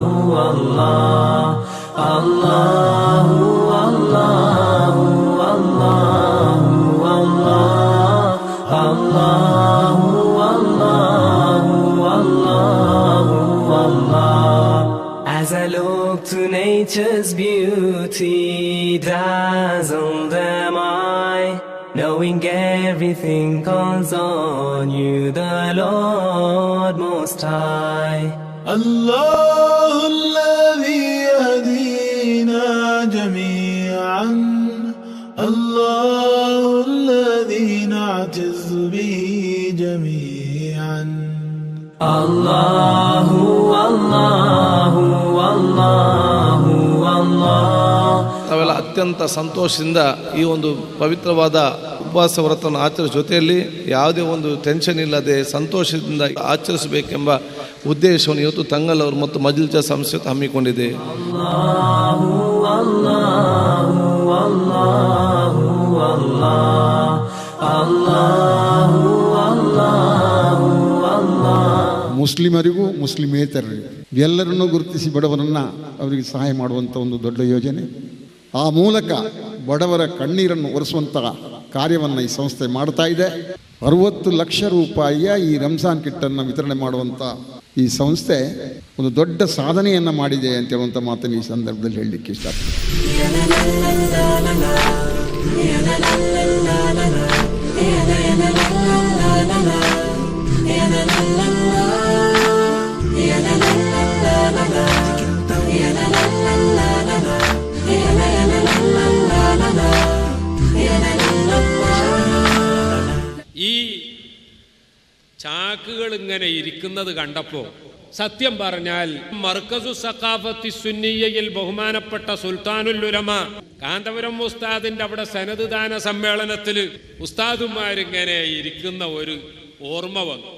As I look to nature's beauty, dazzled am I, knowing everything calls on you, the Lord Most High. الله الذي يهدينا جميعا، الله الذي نعتز به جميعا. الله الله الله الله. ನಾವೆಲ್ಲ ಅತ್ಯಂತ ಸಂತೋಷದಿಂದ ಈ ಒಂದು ಪವಿತ್ರವಾದ ಉಪವಾಸ ವ್ರತವನ್ನು ಆಚರಿಸುವ ಜೊತೆಯಲ್ಲಿ ಯಾವುದೇ ಒಂದು ಟೆನ್ಷನ್ ಇಲ್ಲದೆ ಸಂತೋಷದಿಂದ ಆಚರಿಸಬೇಕೆಂಬ ಉದ್ದೇಶವನ್ನು ಇವತ್ತು ತಂಗಲ್ ಅವರು ಮತ್ತು ಮಜ್ಲಿಸ್ ಸಂಸ್ಥೆ ಹಮ್ಮಿಕೊಂಡಿದೆ. ಮುಸ್ಲಿಮರಿಗೂ ಮುಸ್ಲಿಮೇತರರಿಗೂ ಎಲ್ಲರನ್ನೂ ಗುರುತಿಸಿ ಬಡವರನ್ನು ಅವರಿಗೆ ಸಹಾಯ ಮಾಡುವಂಥ ಒಂದು ದೊಡ್ಡ ಯೋಜನೆ. ಆ ಮೂಲಕ ಬಡವರ ಕಣ್ಣೀರನ್ನು ಒರೆಸುವಂತಹ ಕಾರ್ಯವನ್ನು ಈ ಸಂಸ್ಥೆ ಮಾಡ್ತಾ ಇದೆ. 60 ಲಕ್ಷ ರೂಪಾಯಿಯ ಈ ರಂಜಾನ್ ಕಿಟ್ಟನ್ನು ವಿತರಣೆ ಮಾಡುವಂಥ ಈ ಸಂಸ್ಥೆ ಒಂದು ದೊಡ್ಡ ಸಾಧನೆಯನ್ನು ಮಾಡಿದೆ ಅಂತ ಹೇಳುವಂಥ ಮಾತನ್ನು ಈ ಸಂದರ್ಭದಲ್ಲಿ ಹೇಳಲಿಕ್ಕೆ ಇಷ್ಟಪಡ್ತೀನಿ. ഈ ചാക്കുകൾ ഇങ്ങനെ ഇരിക്കുന്നത് കണ്ടപ്പോൾ സത്യം പറഞ്ഞാൽ മർക്കസു സഖാഫത്തി സുന്നിയയിൽ ബഹുമാനപ്പെട്ട സുൽത്താനുൽ ഉലമ കാന്തപുരം ഉസ്താദിന്റെ അവിടെ സനദ് ദാന സമ്മേളനത്തിൽ ഉസ്താദുമാരിങ്ങനെ ഇരിക്കുന്ന ഒരു ഓർമ്മ വന്നു.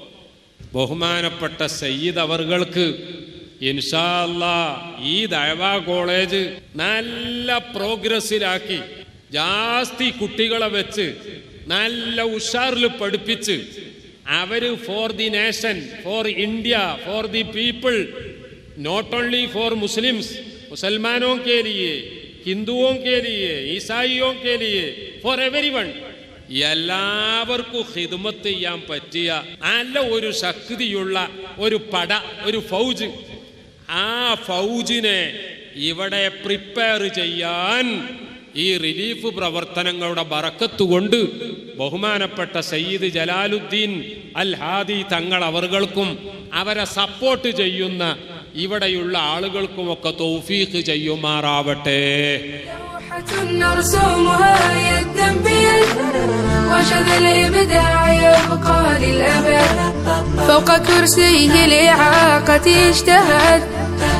ബഹുമാനപ്പെട്ട സയ്യിദ് അവർക്ക് ഇൻഷാ അല്ലാഹ് ഈ ദഅവാ കോളേജ് നല്ല പ്രോഗ്രസ്സിലാക്കി ജാസ്തി കുട്ടികളെ വെച്ച് നല്ല ഉഷാറിൽ പഠിപ്പിച്ച് അവര് for the nation, for India, for the people, not only for Muslims, മുസൽമാനോं के लिए, ഹിന്ദുओं के लिए, ഈസായിയോं के लिए, ഫോർ എവരിവൺ, എല്ലാവർക്കും ഖിദ്മത്ത് ചെയ്യാൻ പറ്റിയ നല്ല ഒരു ശക്തിയുള്ള ഒരു പട, ഒരു ഫൗജ്. ആ ഫൗജിനെ ഇവിടെ പ്രിപ്പയർ ചെയ്യാൻ ഈ റിലീഫ് പ്രവർത്തനങ്ങളുടെ ബറക്കത്ത് കൊണ്ട് ബഹുമാനപ്പെട്ട സയ്യിദ് ജലാലുദ്ദീൻ അൽ ഹാദി തങ്ങൾ അവർക്കും അവരെ സപ്പോർട്ട് ചെയ്യുന്ന ഇവിടെയുള്ള ആളുകൾക്കുമൊക്കെ തൗഫീഖ് ചെയ്യുമാറാവട്ടെ.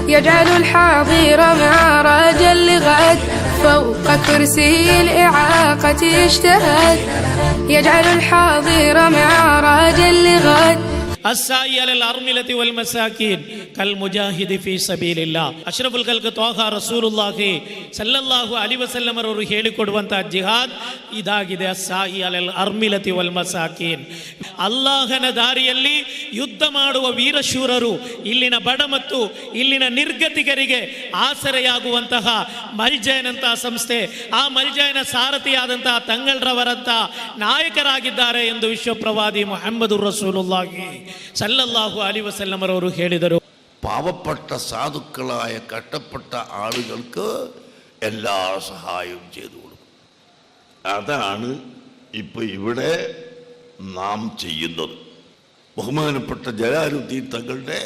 يجعل الحاضر معراجا لغد فوق كرسي الإعاقة اجتهد يجعل الحاضر معراجا لغد السعي على الأرملة والمساكين كالمجاهد في سبيل الله. ಅಶ್ರಫುಲ್ ಖಲ್ಕ್ ತ್ವಾಹ ರಸೂಲುಲ್ಲಾಹಿ ಸಲ್ಲಲ್ಲಾಹು ಅಲೈಹಿ ವಸಲ್ಲಂ ಅವರು ಹೇಳಿಕೊಡುವಂತಹ ಜಿಹಾದ್ ಇದಾಗಿದೆ. ಅಸ್ಸಾಯಿ ಅಲಲ್ ಅರ್ಮಿಲತಿ ವಲ್ ಮಸಾಕೀನ್. ಅಲ್ಲಾಹನ ದಾರಿಯಲ್ಲಿ ಯುದ್ಧ ಮಾಡುವ ವೀರಶೂರರು, ಇಲ್ಲಿನ ಬಡ ಮತ್ತು ಇಲ್ಲಿನ ನಿರ್ಗತಿಕರಿಗೆ ಆಸರೆಯಾಗುವಂತಹ ಮಲ್ಜಾಯನಂತಹ ಸಂಸ್ಥೆ, ಆ ಮಲ್ಜಾಯನ ಸಾರಥಿಯಾದಂತಹ ತಂಗಲ್ರವರಂತಹ ನಾಯಕರಾಗಿದ್ದಾರೆ ಎಂದು ವಿಶ್ವಪ್ರವಾದಿ ಮುಹಮ್ಮದುರ್ ರಸೂಲುಲ್ಲಾಹಿ സല്ലല്ലാഹു അലൈഹി വസല്ലം ಅವರು ಹೇಳಿದರು. പാവപ്പെട്ട സാധുക്കളായ കഷ്ടപ്പെട്ട ആളുകൾക്ക് എല്ലാ സഹായവും ചെയ്തു കൊടുക്കും. അതാണ് ഇപ്പം ഇവിടെ നാം ചെയ്യുന്നത്. ബഹുമാനപ്പെട്ട ജലാലുദ്ദീൻ തങ്ങളുടെ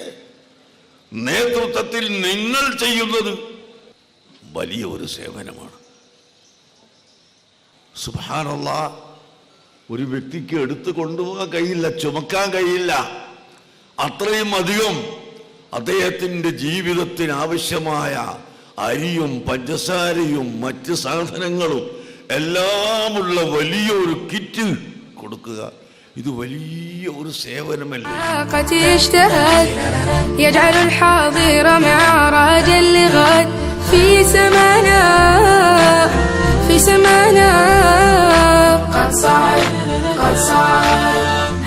നേതൃത്വത്തിൽ നിങ്ങൾ ചെയ്യുന്നത് വലിയ ഒരു സേവനമാണ്. സുബ്ഹാനല്ലാഹ്, ഒരു വ്യക്തിക്ക് എടുത്തു കൊണ്ടുപോകാൻ കഴിയില്ല, ചുമക്കാൻ കഴിയില്ല. അത്രയും അധികം അദ്ദേഹത്തിൻ്റെ ജീവിതത്തിന് ആവശ്യമായ അരിയും പഞ്ചസാരയും മറ്റ് സാധനങ്ങളും എല്ലാമുള്ള വലിയൊരു കിറ്റ് കൊടുക്കുക, ഇത് വലിയ ഒരു സേവനമല്ലേ.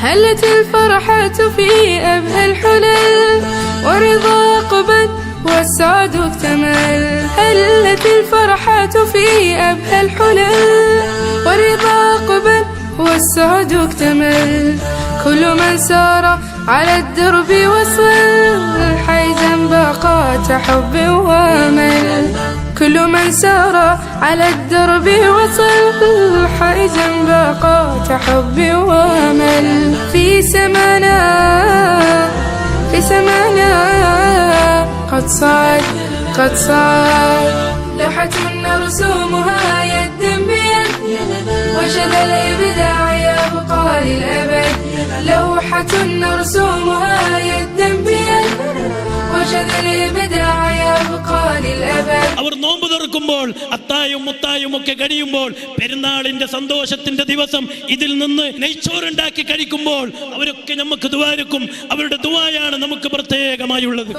هلت الفرحة في أبهى الحلل ورضا قبت والسعد اكتمل. هلت الفرحة في أبهى الحلل والرضا قبل والسعد اكتمل. كل من سار على الدرب وصل حيزا باقات حب وامل. كل من سار على الدرب وصل حيزا باقات حب وامل. في سمانا قد صعد لوحة رسومها يد بيد وشذا الإبداع يبقى للأبد. لوحة رسومها يد بيد وشذا الإبداع يبقى للأبد. അവർ നോമ്പ് തുറക്കുമ്പോൾ അത്തായും മുത്തായും ഒക്കെ കഴിയുമ്പോൾ പെരുന്നാളിന്റെ സന്തോഷത്തിന്റെ ദിവസം ഇതിൽ നിന്ന് നെയ്ച്ചോറുണ്ടാക്കി കഴിക്കുമ്പോൾ അവരൊക്കെ നമുക്ക് ദുആരക്കും. അവരുടെ ദുആയാണ് നമുക്ക് പ്രത്യേകമായുള്ളത്.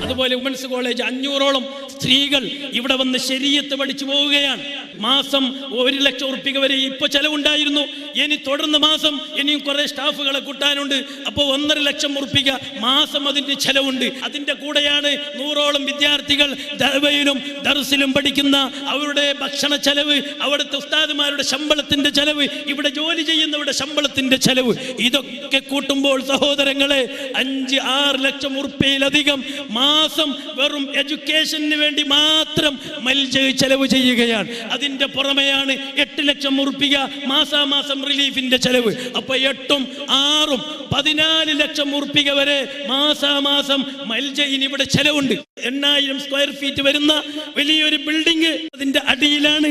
അതുപോലെ വുമൻസ് കോളേജ് 500ഓളം സ്ത്രീകൾ ഇവിടെ വന്ന് ശരീഅത്ത് പഠിച്ചു പോവുകയാണ്. മാസം 1 ലക്ഷം ഉറുപ്പിക വരെ ഇപ്പൊ ചെലവുണ്ടായിരുന്നു. ഇനി തുടർന്ന് മാസം ഇനിയും കുറെ സ്റ്റാഫുകളെ കൂട്ടാനുണ്ട്. അപ്പോൾ 1.5 ലക്ഷം ഉറുപ്പിക മാസം അതിന്റെ ചെലവുണ്ട്. അതിന്റെ കൂടെയാണ് 100ഓളം വിദ്യാർത്ഥികൾ ദഅവയിലും ദർസിലും പഠിക്കുന്ന അവരുടെ ഭക്ഷണ ചെലവ്, അവിടുത്തെ ഉസ്താദുമാരുടെ ശമ്പളത്തിന്റെ ചെലവ്, ഇവിടെ ജോലി ചെയ്യുന്നവരുടെ ശമ്പളത്തിന്റെ ചെലവ്, ഇതൊക്കെ കൂട്ടുമ്പോൾ സഹോദരങ്ങളെ 5-6 ലക്ഷം ഉറുപ്പികയിലധികം മാസം വെറും എഡ്യൂക്കേഷന് വേണ്ടി മാത്രം മൽജഅ് ചെലവ് ചെയ്യുകയാണ്. അതിന്റെ പുറമെയാണ് 8 ലക്ഷം ഉറുപ്പിക മാസാമാസം റിലീഫിന്റെ ചെലവ്. അപ്പൊ 8ഉം 6ഉം 14 ലക്ഷം ഉറുപ്പിക വരെ മാസാമാസം മൽജഇന് ഇവിടെ ചെലവുണ്ട്. 8000 സ്ക്വയർ ഫീറ്റ് വരുന്ന വലിയൊരു ബിൽഡിംഗ്, അതിന്റെ അടിയിലാണ്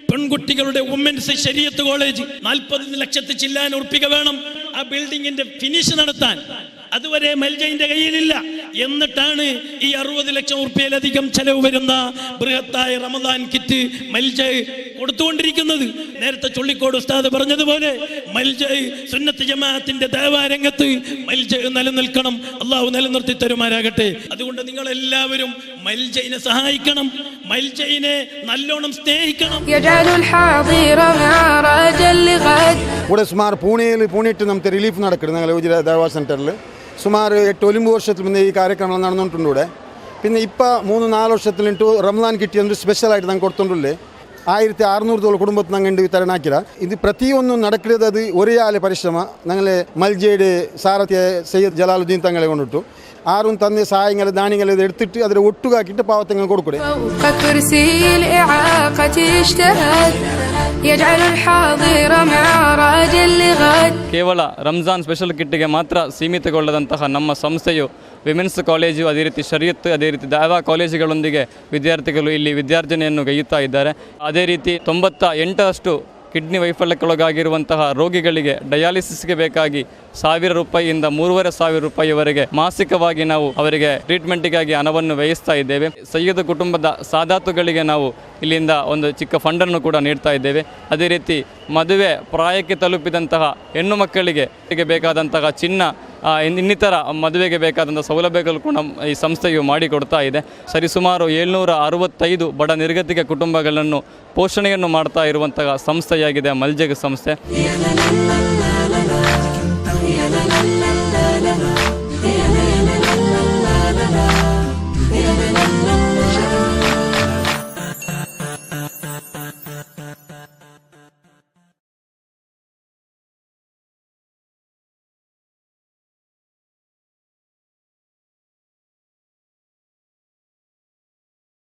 പെൺകുട്ടികളുടെ വുമൻസ് ശരീഅത്ത് കോളേജ്. 40 ലക്ഷത്തി ചില്ലാൻ ഉറുപ്പിക വേണം ആ ബിൽഡിങ്ങിന്റെ ഫിനിഷ് നടത്താൻ. അതുവരെ മൽജഇന്റെ കയ്യിലില്ല. എന്നിട്ടാണ് ഈ 60 ലക്ഷം ഉറുപ്പികയിലധികം ചെലവ് വരുന്ന ബൃഹത്തായ റമദാൻ കിറ്റ് മൽജഅ് കൊടുത്തുകൊണ്ടിരിക്കുന്നത്. നേരത്തെ ചുള്ളിക്കോട് ഉസ്താദ് പറഞ്ഞതുപോലെ മൽജഅ് സുന്നത്ത് ജമാഅത്തിന്റെ ദഅവാ രംഗത്ത് മൽജഅ് നിലനിൽക്കണം. അല്ലാഹു നിലനിർത്തി തരുമാറാകട്ടെ. അതുകൊണ്ട് നിങ്ങൾ എല്ലാവരും മൽജഇനെ സഹായിക്കണം, മൽജഇനെ നല്ലോണം സ്നേഹിക്കണം. ഇവിടെ സുമാർ പൂനെയിട്ട് നമുക്ക് റിലീഫ് നടക്കുന്നത് ഞങ്ങൾ ഉജിരെ ദഅവാ സെന്ററിൽ സുമാർ 8-9 വർഷത്തിൽ മുന്നേ ഈ കാര്യക്രമങ്ങൾ നടന്നുകൊണ്ടുണ്ട് ഇവിടെ. പിന്നെ ഇപ്പോൾ 3-4 വർഷത്തിലിട്ട് റംസാൻ കിട്ടിയ സ്പെഷ്യലായിട്ട് ഞങ്ങൾ കൊടുത്തോണ്ടല്ലേ 1600 കുടുംബത്തിൽ ഞങ്ങൾ വിതരണ ആക്കില്ല. ഇത് പ്രതിയൊന്നും നടക്കുന്നത് അത് ഒരേ ആളെ പരിശ്രമ. ഞങ്ങൾ മൽജയുടെ സാരഥ്യ സയ്യിദ് ജലാലുദ്ദീൻ തങ്ങളെ കൊണ്ടിട്ടു. ആരും തന്നെ സഹായങ്ങൾ ധാന്യങ്ങൾ ഇത് എടുത്തിട്ട് അതിൽ ഒട്ടുകാക്കിയിട്ട് പാവത്തങ്ങൾ കൊടുക്കൂടെ. ಕೇವಲ ರಂಜಾನ್ ಸ್ಪೆಷಲ್ ಕಿಟ್ಗೆ ಮಾತ್ರ ಸೀಮಿತಗೊಳ್ಳದಂತಹ ನಮ್ಮ ಸಂಸ್ಥೆಯು ವಿಮೆನ್ಸ್ ಕಾಲೇಜು, ಅದೇ ರೀತಿ ಶರೀಯತ್, ಅದೇ ರೀತಿ ದಾವಾ ಕಾಲೇಜುಗಳೊಂದಿಗೆ ವಿದ್ಯಾರ್ಥಿಗಳು ಇಲ್ಲಿ ವಿದ್ಯಾರ್ಜನೆಯನ್ನು ಗೈಯುತ್ತಾ ಇದ್ದಾರೆ. ಅದೇ ರೀತಿ 98% ಕಿಡ್ನಿ ವೈಫಲ್ಯಕ್ಕೊಳಗಾಗಿರುವಂತಹ ರೋಗಿಗಳಿಗೆ ಡಯಾಲಿಸಿಸ್ಗೆ ಬೇಕಾಗಿ 1000 ರೂಪಾಯಿಯಿಂದ 3500 ರೂಪಾಯಿವರೆಗೆ ಮಾಸಿಕವಾಗಿ ನಾವು ಅವರಿಗೆ ಟ್ರೀಟ್ಮೆಂಟಿಗಾಗಿ ಹಣವನ್ನು ವ್ಯಯಿಸ್ತಾ ಇದ್ದೇವೆ. ಸಯ್ಯದ್ ಕುಟುಂಬದ ಸಾದಾತುಗಳಿಗೆ ನಾವು ಇಲ್ಲಿಂದ ಒಂದು ಚಿಕ್ಕ ಫಂಡನ್ನು ಕೂಡ ನೀಡ್ತಾ ಇದ್ದೇವೆ. ಅದೇ ರೀತಿ ಮದುವೆ ಪ್ರಾಯಕ್ಕೆ ತಲುಪಿದಂತಹ ಹೆಣ್ಣು ಮಕ್ಕಳಿಗೆ ಬೇಕಾದಂತಹ ಚಿನ್ನ, ಇನ್ನಿತರ ಮದುವೆಗೆ ಬೇಕಾದಂಥ ಸೌಲಭ್ಯಗಳು ಕೂಡ ಈ ಸಂಸ್ಥೆಯು ಮಾಡಿಕೊಡ್ತಾ ಇದೆ. ಸರಿಸುಮಾರು 765 ಬಡ ನಿರ್ಗತಿಕ ಕುಟುಂಬಗಳನ್ನು ಪೋಷಣೆಯನ್ನು ಮಾಡ್ತಾ ಇರುವಂತಹ ಸಂಸ್ಥೆಯಾಗಿದೆ ಮಲ್ಜಗ್ ಸಂಸ್ಥೆ.